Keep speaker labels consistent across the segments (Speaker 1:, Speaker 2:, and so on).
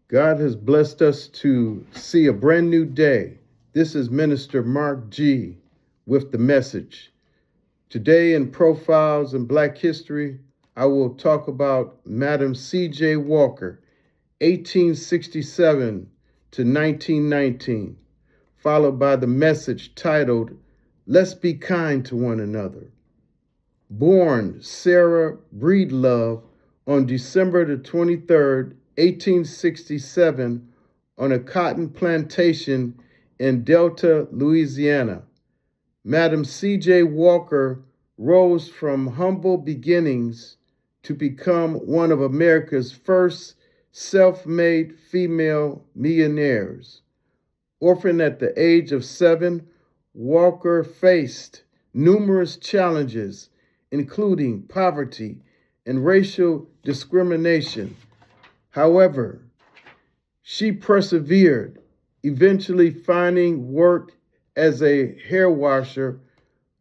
Speaker 1: God has blessed us to see a brand new day. This is Minister Mark G. with the message. Today in Profiles in Black History, I will talk about Madam C.J. Walker, 1867 to 1919, followed by the message titled, Let's Be Kind to One Another. Born Sarah Breedlove on December the 23rd, 1867, on a cotton plantation in Delta, Louisiana. Madam C.J. Walker rose from humble beginnings to become one of America's first self-made female millionaires. Orphaned at the age of 7, Walker faced numerous challenges, including poverty and racial discrimination. However, she persevered, eventually finding work as a hair washer,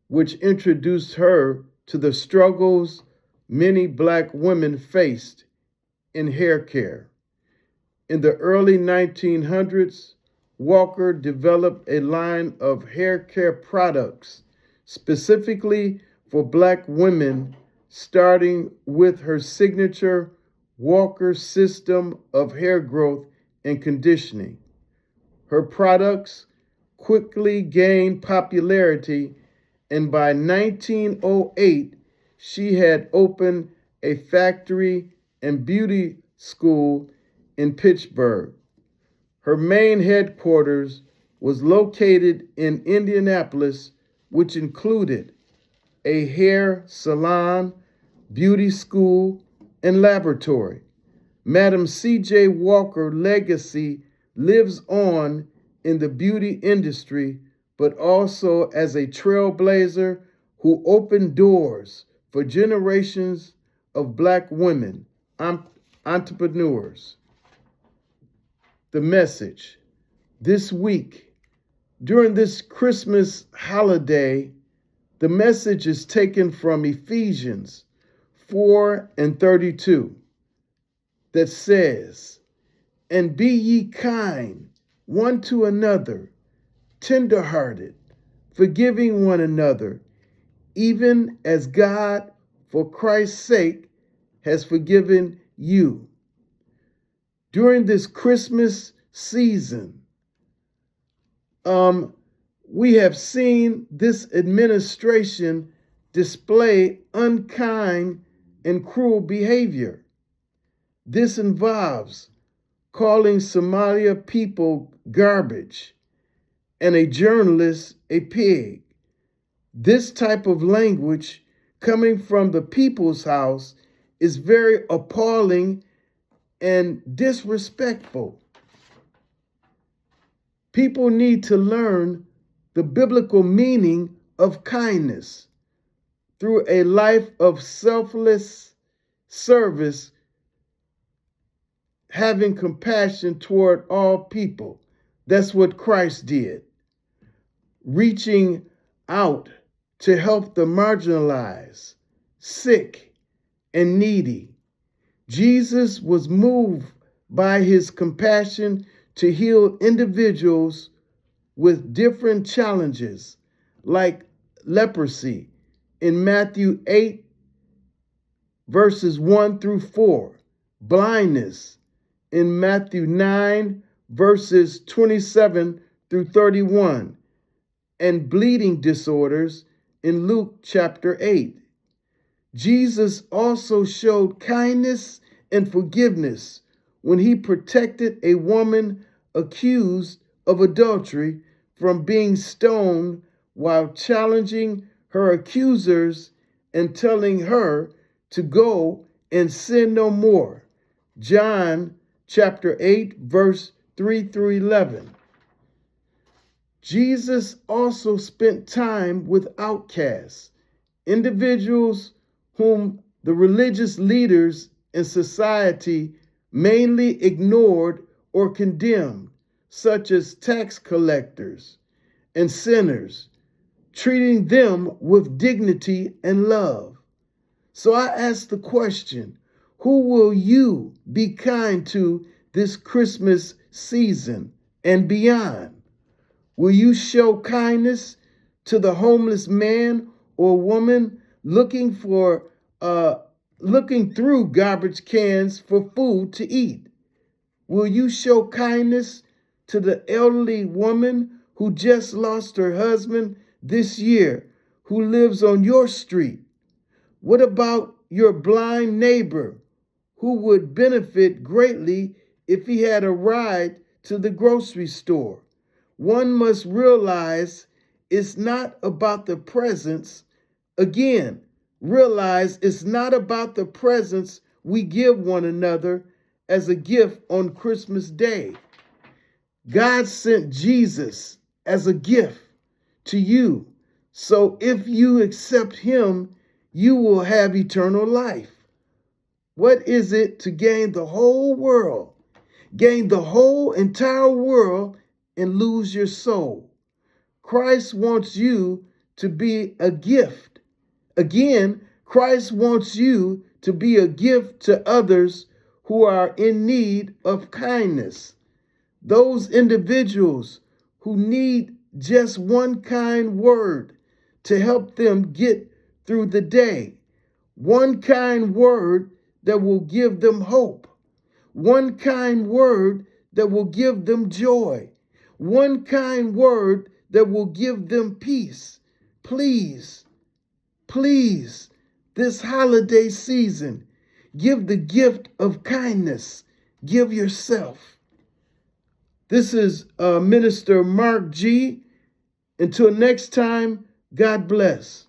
Speaker 1: which introduced her to the struggles many Black women faced in hair care. In the early 1900s, Walker developed a line of hair care products specifically for Black women, starting with her signature Walker system of hair growth and conditioning. Her products quickly gained popularity, and by 1908, she had opened a factory and beauty school in Pittsburgh. Her main headquarters was located in Indianapolis, which included a hair salon, beauty school, and laboratory. Madam C.J. Walker's legacy lives on in the beauty industry, but also as a trailblazer who opened doors for generations of Black women, entrepreneurs. The message this week, during this Christmas holiday, the message is taken from Ephesians 4:32 that says, And be ye kind one to another, tender-hearted, forgiving one another, even as God, for Christ's sake, has forgiven you. During this Christmas season, we have seen this administration display unkind and cruel behavior. This involves calling Somalia people garbage and a journalist a pig. This type of language coming from the People's House is very appalling and disrespectful. People need to learn the biblical meaning of kindness through a life of selfless service, having compassion toward all people. That's what Christ did. Reaching out to help the marginalized, sick, and needy. Jesus was moved by his compassion to heal individuals with different challenges, like leprosy in Matthew 8, verses 1-4, blindness in Matthew 9, verses 27-31, and bleeding disorders in Luke chapter 8. Jesus also showed kindness and forgiveness when he protected a woman accused of adultery from being stoned while challenging her accusers and telling her to go and sin no more. John chapter 8, verse 3-11. Jesus also spent time with outcasts, individuals whom the religious leaders in society mainly ignored or condemned, such as tax collectors and sinners, treating them with dignity and love. So I ask the question, who will you be kind to this Christmas season and beyond? Will you show kindness to the homeless man or woman looking through garbage cans for food to eat? Will you show kindness to the elderly woman who just lost her husband this year, who lives on your street? What about your blind neighbor who would benefit greatly if he had a ride to the grocery store? One must realize it's not about the presents. Again, realize it's not about the presents we give one another as a gift on Christmas Day. God sent Jesus as a gift to you. So if you accept him, you will have eternal life. What is it to gain the whole world, gain the whole entire world, and lose your soul? Christ wants you to be a gift. Again, Christ wants you to be a gift to others who are in need of kindness. Those individuals who need just one kind word to help them get through the day. One kind word that will give them hope. One kind word that will give them joy. One kind word that will give them peace. Please, please, this holiday season, give the gift of kindness. Give yourself. This is Minister Mark G. Until next time, God bless.